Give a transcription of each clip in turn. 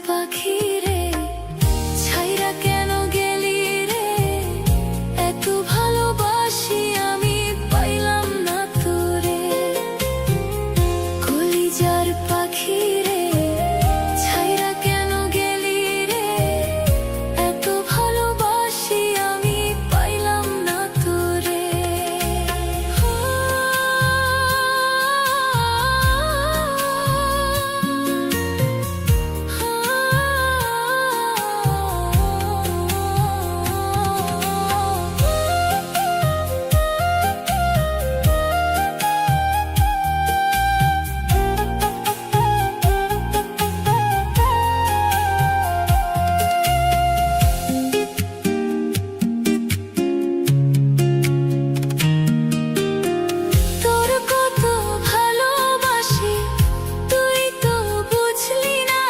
পাখি রে, ছাইরা কেন গেলি রে? এত ভালোবাসি আমি পাইলাম না তোরে। কলিজার পাখি রে, ছাইরা কেন গেলি রে? এত ভালোবাসি আমি পাইলাম না তোরে। তোর কত ভালোবাসি তুই তো বুঝলি না,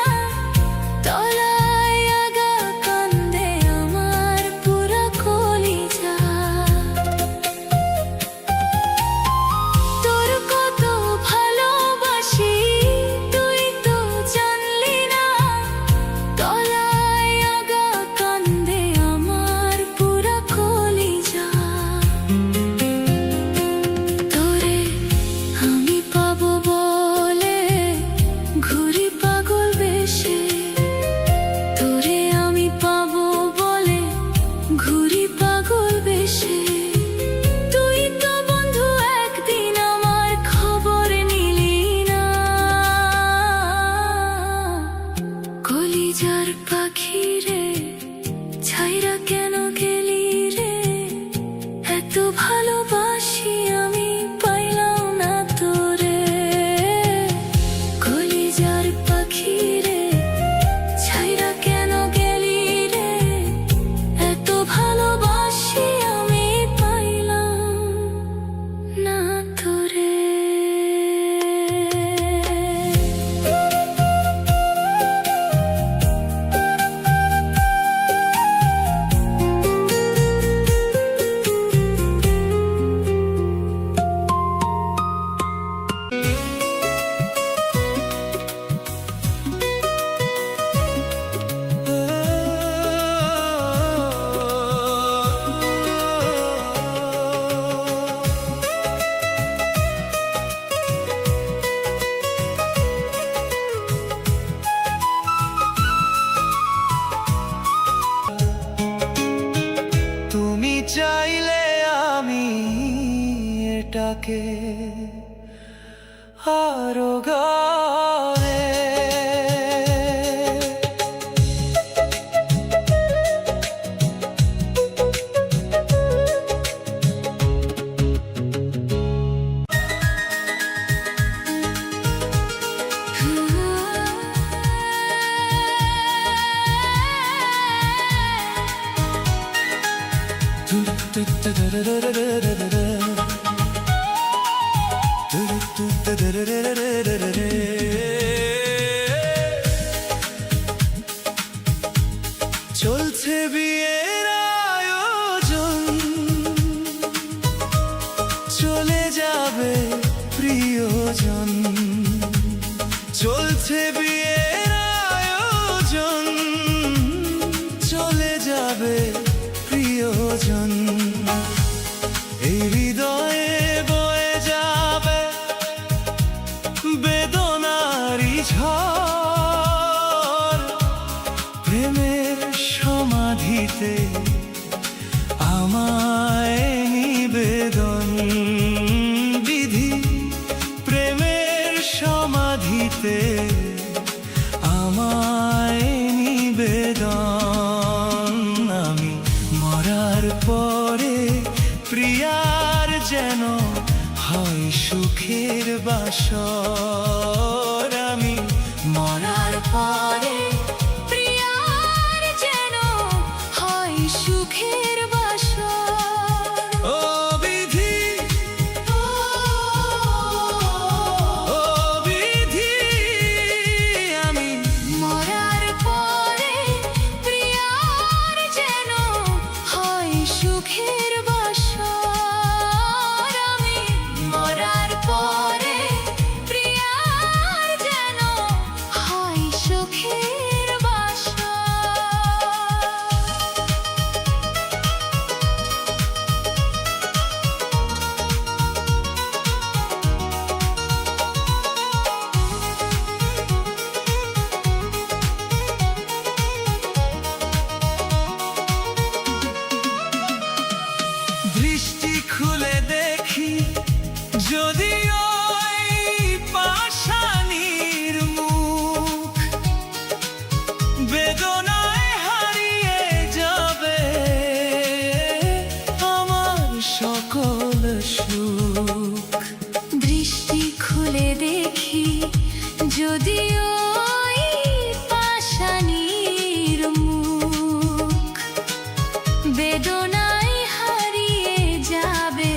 তলায় আগা কান্দে আমার পুরা কলিজা। তোর কত ভালোবাসি তুই তো জানলি না, তলায় আগা কান্দে আমার পুরা কলিজা। তোরে আমি পাবো বলে ঘুরি পাগল বেশে, তোরে আমি পাবো বলে ঘুরি পাগল বেশে। তুই তো বন্ধু একদিন আমার খবর নিলি না। কলিজার পাখি রে, ছাইরা কেন গেলি রে? এত ভালোবাসি আমি পাইলাম না তোরে। কলিজার পাখি রে, ছাইরা কেন গেলি রে? এত ভালোবাসি আমি পাইলাম না তোরে। তুমি চাইলে আমি এটাকে আরো গানে চলছে বিয়ের আয়োজন, চলে যাবে প্রিয়জন। চলছে বিয়ের আয়োজন, চলে যাবে প্রিয়জন। এই হৃদয়ে বয়ে যাবে বেদনারি ঝড়। প্রেমের সমাধিতে আমায় নিবেদন বিধি। প্রেমের সমাধিতে আমায় নিবেদন। আমি মরার পরে প্রিয়ার যেন হয় সুখের বাসর। আমি মরার পরে প্রিয়ার যেন হয় সুখের বাসর। ও বিধি, ও বিধি, আমি মরার পরে প্রিয়ার যেন হয় সুখের বাসর। আমি মরার পরে প্রিয়ার বেদনায় হারিয়ে যাবে আমার সকল সুখ। দৃষ্টি খুলে দেখি যদি ওই পাষাণীর মুখ, বেদনায় হারিয়ে যাবে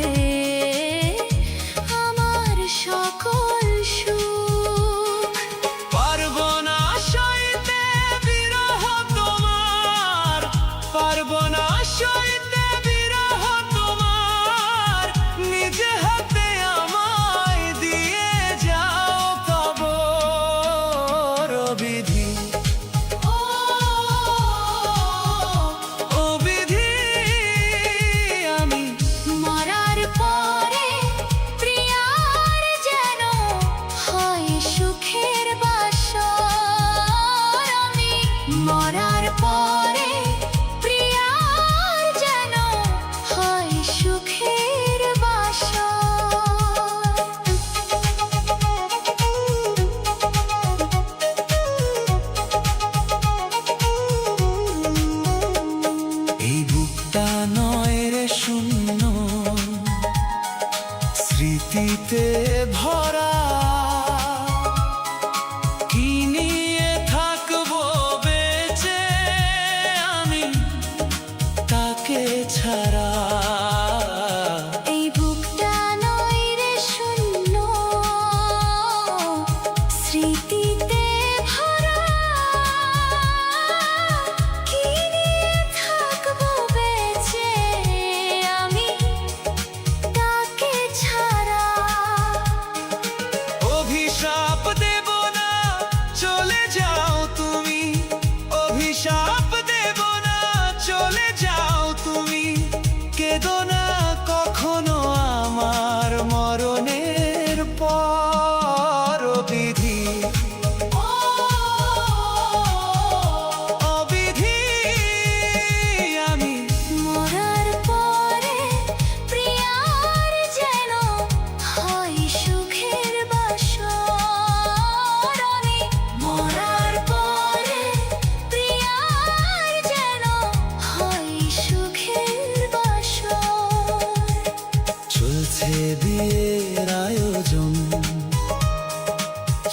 আমার সকল সুখ। পারবো না সইতে বিরহ তোমার, পারবো না সইতে বিরহ তোমার, নিজে হাতে আমায় দিয়ে যাও তব বিধি। ও বিধি, আমি মরার পরে প্রিয়ার যেন হয় সুখের বাসর। আমি মরার পরে প্রিয়ার যেন হয় সুখের বাসর। এই বুকটা নয় রে শূন্য, স্মৃতিতে ভরা। কি নিয়ে থাকবো বেঁচে আমি তাকে ছাড়া? এই বুকটা নয় রে শূন্য, স্মৃতিতে ভরা। কি নিয়ে থাকবো বেঁচে আমি তাকে ছাড়া? অভিশাপ দেব না চলে যাও তুমি, অভিশাপ দেব না চলে যাও তুমি। কেঁদো না কখনো আমার মরণের পর বিধি। অবিধি, আমি মরার পরে প্রিয়ার যেন হয় সুখের বাসর। আমি মরার পরে প্রিয়ার যেন হয় সুখের বাসর। চলছে বিয়ের আয়োজন,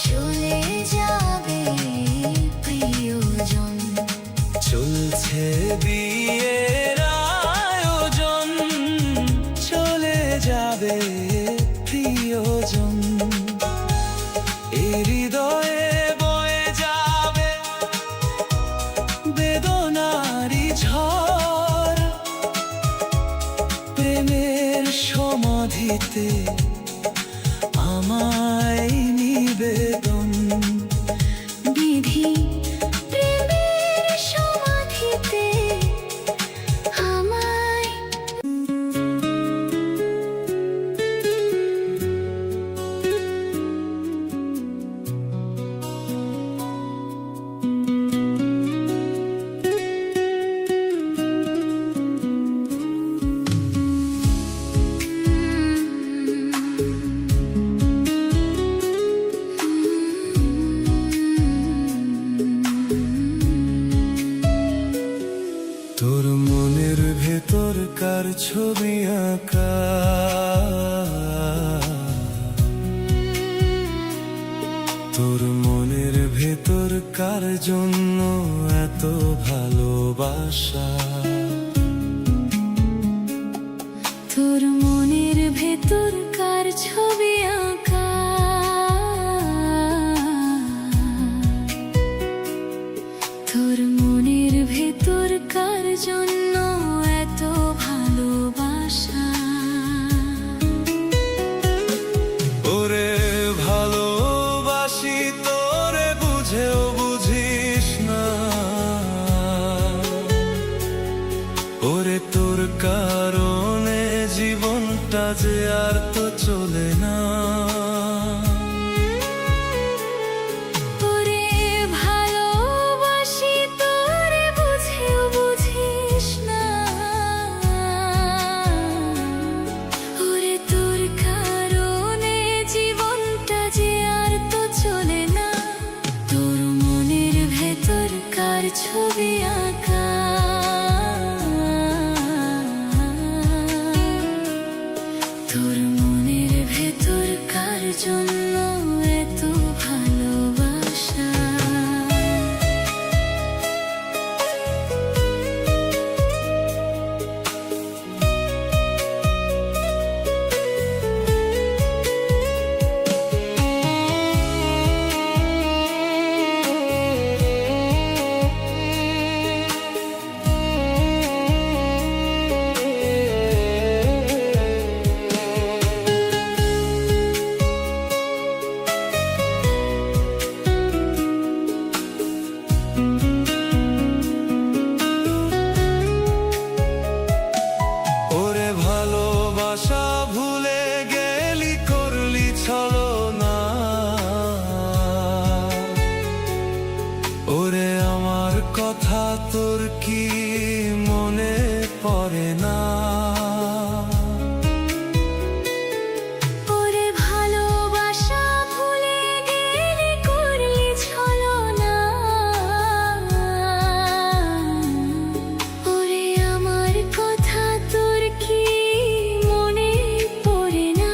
চলে যাবে প্রিয়জন। চলছে বিয়ের আয়োজন, চলে যাবে প্রিয়জন। এই হৃদয়ে বয়ে যাবে বেদনারি ঝড়, প্রেমের সমাধিতে আমায় নিবেদন। বিধি প্রেমের সমাধিতে আমায়। তোর মনের ভেতরকার ছবি আঁকা, তোর মনের ভেতরকার জন্য এত ভালোবাসা। তোর মনের ভেতরকার ছবি আঁকা, তোর মনের ভেতরকার জন্য এত ভালোবাসা। ওরে ভালোবাসি তোরে বুঝেও বুঝিস না, ওরে তোর কারণে জীবনটা যে আর তো চলে না। ওরে ভালোবাসি তোরে বুঝেও বুঝিস না, ওরে তোর কারণে জীবনটা যে আর তো চলে না। তোর মনের ভেতরকার ছবি আঁকা। তোর মনের ভেতর কার জন্য এত ভালোবাসা? ওরে ভালোবাসা ভুলে গেলি, করলি ছলনা। ওরে আমার কথা তোর কি মনে পড়ে না? ওরে ভালোবাসা ভুলে গেলি, করলি ছলনা। ওরে আমার কথা তোর কি মনে পড়ে না?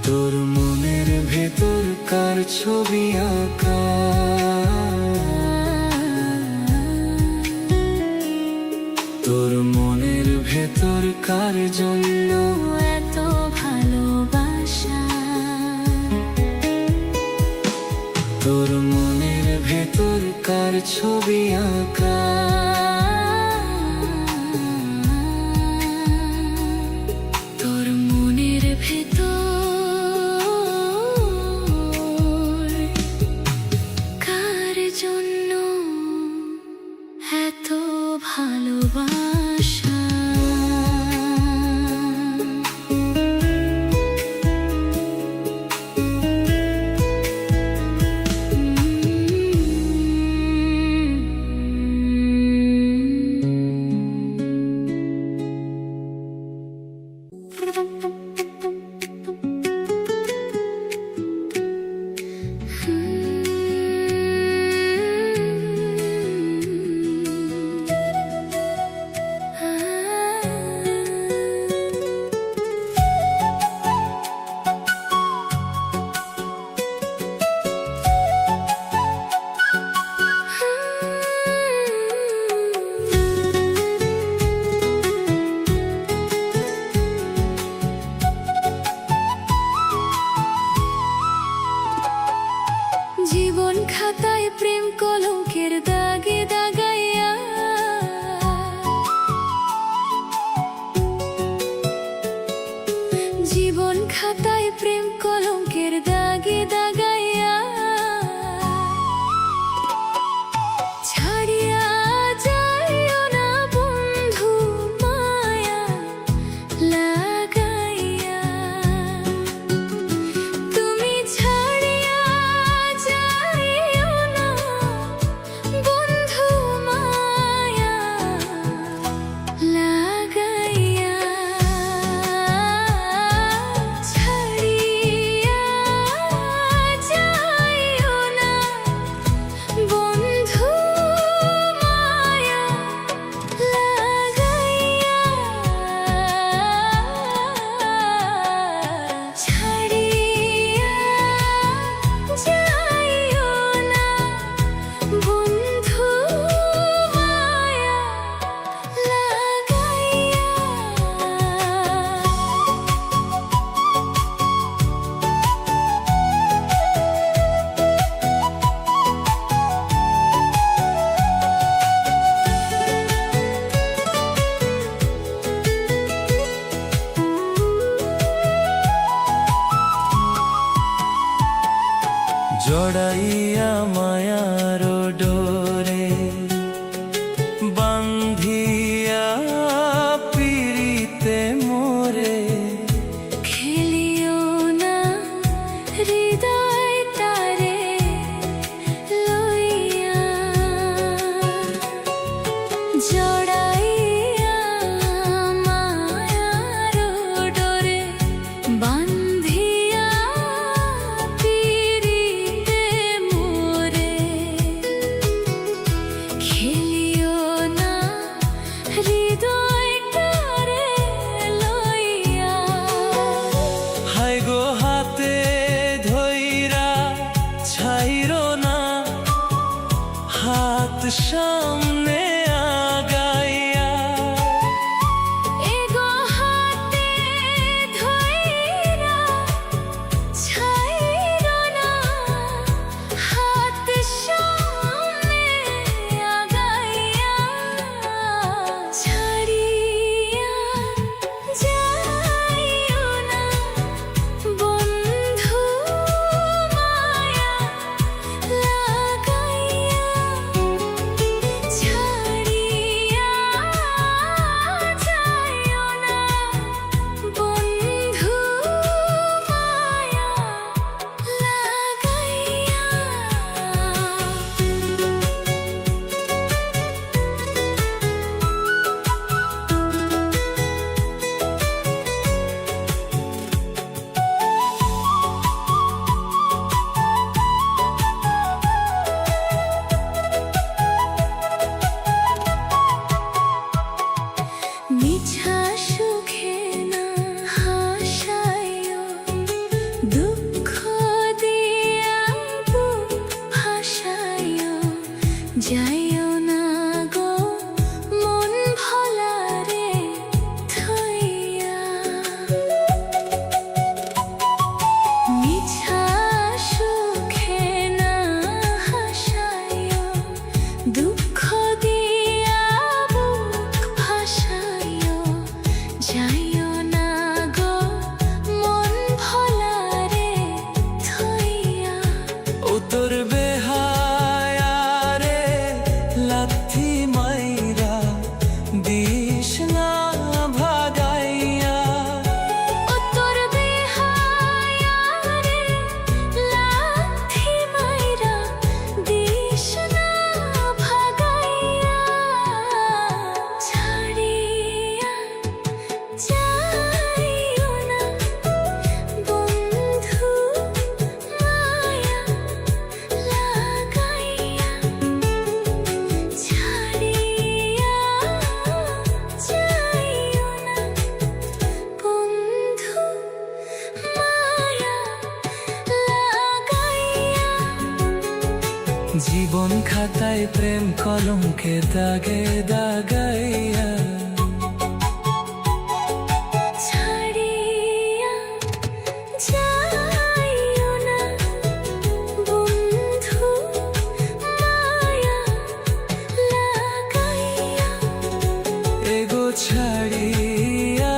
তোর মনের ভেতর কার ছবি আঁকা? তোর মনের ভেতর কার জন্য এত ভালোবাসা? তোর মনের ভেতর কার ছবি আঁকা? তোর মনের ভেতর কার জন্য এত ভালোবাসা? সামনে আগাইয়া। এগো হাতে ধইরা ছাইরো না, হাত সামনে আগাইয়া। ছাড়িয়া যাইও না বন্ধু, মায়া লাগাইয়া। ছাড়িয়া যাইও না বন্ধু, মায়া লাগাইয়া। মিছা সুখে না হাসাইও, দুঃখ দিয়া বুক ভাসাইও। যাইও না গো মন ভোলারে থইয়া। মিছা সুখে না হাসাইও, দুঃখ দিয়া বুক ভাসাইও। যাইও না গো মন ভোলারে থইয়া। উতর বেহায়া রে লাথি মাইরা দিস না ভাগাইয়া। উত্তর বেহায়া রে লাথি মাইরা দিস না ভাগাইয়া। ছাড়িয়া যাইও না বন্ধু, মায়া লাগাইয়া। ছাড়িয়া যাইও না বন্ধু, মায়া লাগাইয়া। জীবন খাতায় প্রেম কলঙ্কে দাগে দাগাইয়া। ছাড়িয়া যাইও না বন্ধু, মায়া লাগাইয়া। এগো ছাড়িয়া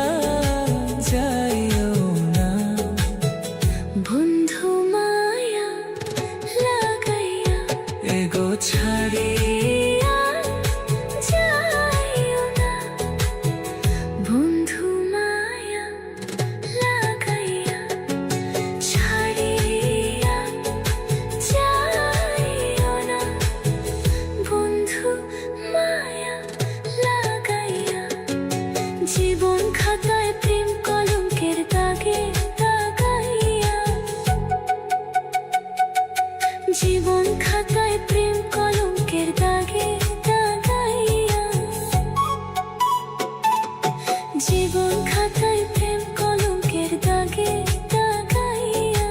যাইও না বন্ধু, মায়া লাগাইয়া। এগো ছাড়িয়া যাইও না বন্ধু, মায়া লাগাইয়া। ছাড়িয়া যাইও না বন্ধু, মায়া লাগাইয়া। জীবন খাতায় প্রেম কলঙ্কের দাগে দাগাইয়া। জীবন খাতায় প্রেম কলঙ্কের দাগে দাগাইয়া। জীবন খাতায় প্রেম কলঙ্কের দাগে দাগাইয়া।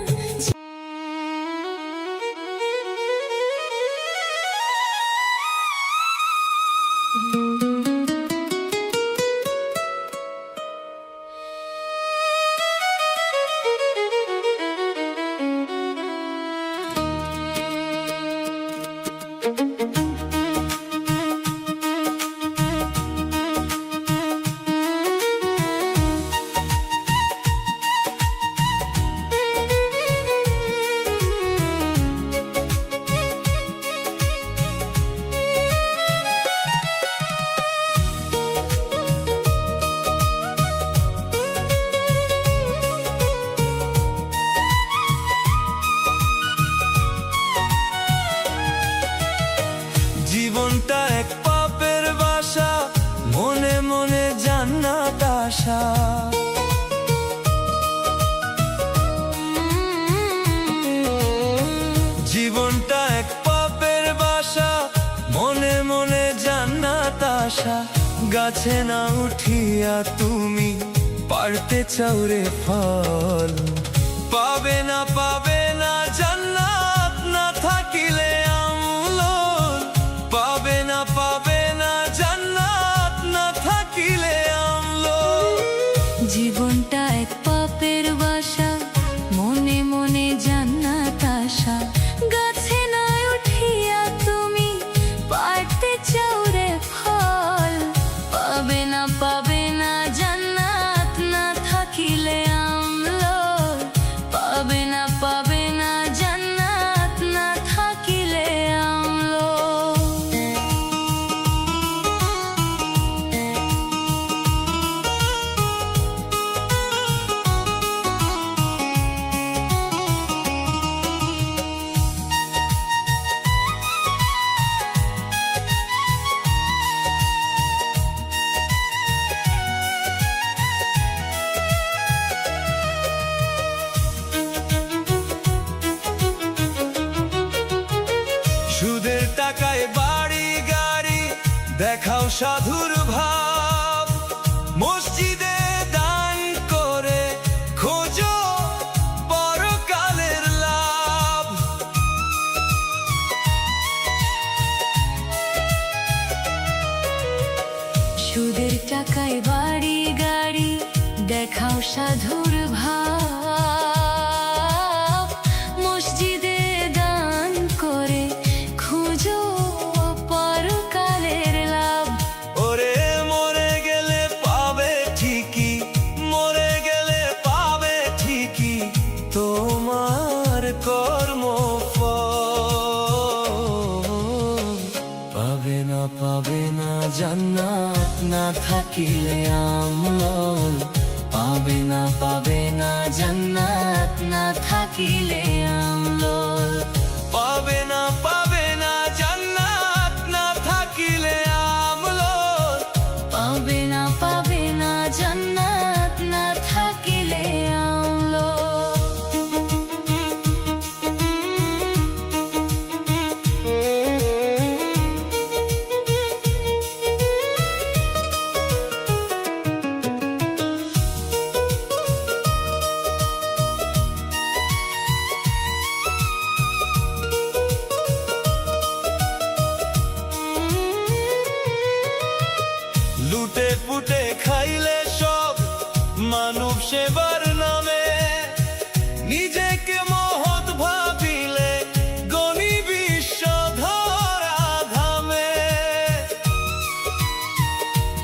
জীবনটা এক পাপের বাসা, মনে মনে জান্নাত আশা। জীবনটা এক পাপের বাসা, মনে মনে জান্নাত আশা। গাছে না উঠিয়া তুমি পারতে চাও রে ফল, পাবে না জান্নাত না থাকিলে আমল, পাবে না পাবে না জান্নাত না থাকিলে আমলো। জীবনটা এক পাপের বাসা, মনে মনে জান্নাত আশা। গাছে না উঠিয়া তুমি পাড়তে চাও রে ফল, পাবে না জান্নাত না থাকিলে আমলো। পাবে না জান্নাত না থাকিলে আমলো। সুদের টাকায় বাড়ি গাড়ি দেখাও সাধুর ভাব, মসজিদে দান করে খোঁজো পরকালের লাভ। সুদের টাকায় বাড়ি গাড়ি দেখাও সাধুর ভাব, মসজিদে দান করে খুঁজো পরকালের লাভ। ওরে মরে গেলে পাবে ঠিকই, মরে গেলে পাবে ঠিকই তোমার কর্মফল। পাবে না জান্নাত না থাকিলে আমল। পাবে না জান্নাত না থাকিলে আমল। পাবে না জান্নাত না থাকিলে আমল। পাবে না জান্নাত না থাকিলে আমলো। লুটে পুটে খাইলে সব মানব সেবার নামে, নিজেকে মহৎ ভাবিলে গণি বিশ্ব ধরা ধামে।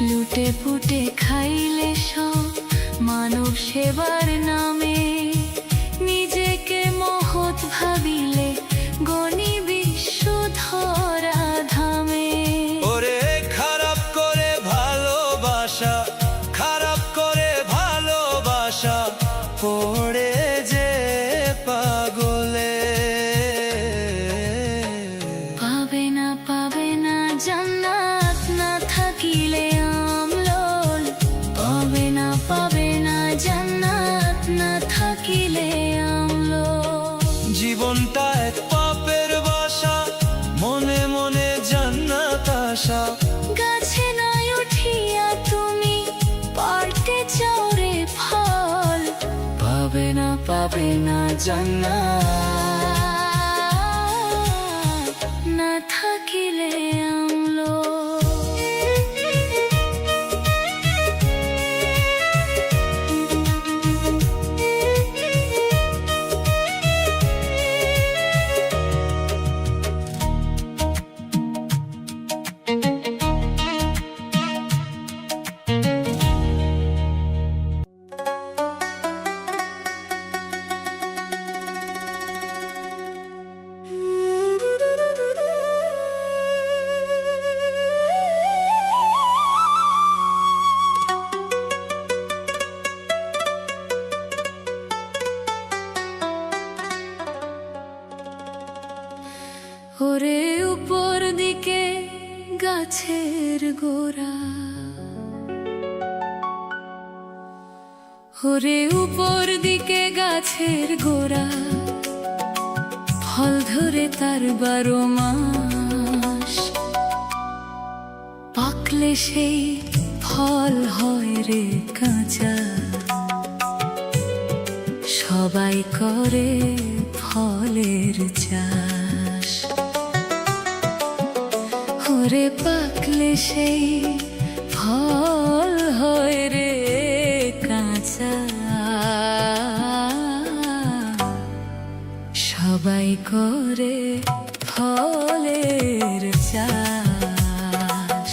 লুটে পুটে খাইলে সব মানব সেবার নামে, নিজেকে মহৎ ভাবিলে গণি বিশ্ব ধরা ধামে। ওরে খারাপ করে ভালোবাসা পড়ে যে পাগলে। পাবে না জান্নাত না থাকিলে আমলোল। পাবে না জান্নাত না থাকিলে আমলোল। জীবনটা এক পাপের বাসা, মনে মনে জান্নাত আশা। গাছে নাই উঠিয়া তুমি পাড়তে চাও রে ফল, পাবে না জান্নাত না থাকিলে আমলো। ওরে উপর দিকে গাছের গোড়া, ওরে উপর দিকে গাছের গোড়া, ফল ধরে তার 12 মাস। পাকলে সেই ফল হয় রে কাঁচা, সবাই করে ফলের চাষ। ওরে পাকলে সেই ফল হয় রে কাঁচা, সবাই করে ফলের চাষ।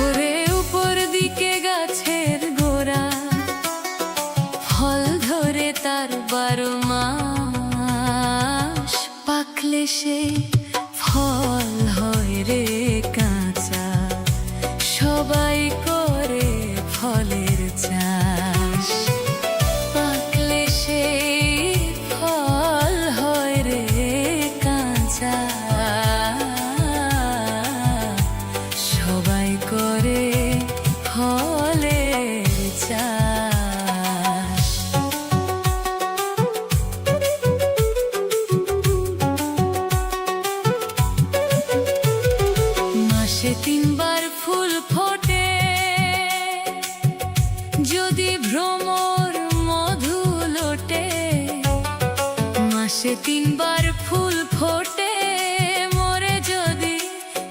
ওরে উপর দিকে গাছের গোড়া, ফল ধরে তার 12 মাস, পাকলে সে ফল হয় রে কাঁচা, সবাই করে ফলের চাষ। পাকলে সে ফল হয় রে কাঁচা, সবাই করে ফলের চাষ। মাসে 3 বার ফুল ফোটে, যদি ভ্রমর মধু লোটে। মাসে 3 বার ফুল ফোটে, মোরে যদি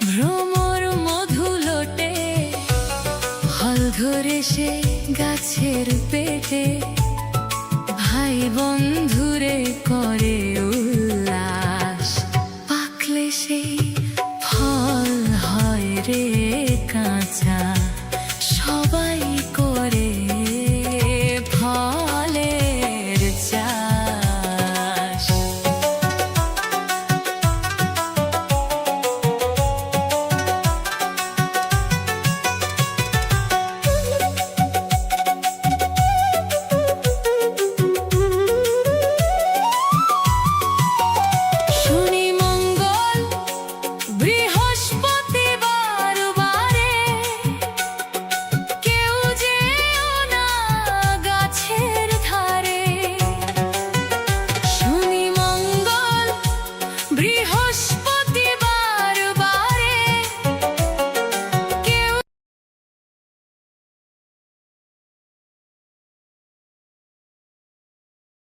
ভ্রমর মধু লোটে। ফল ধরে সে গাছের পেটে, ভাই বন্ধুরে করে উল্লাস, পাকলে সেই ফল হয় রে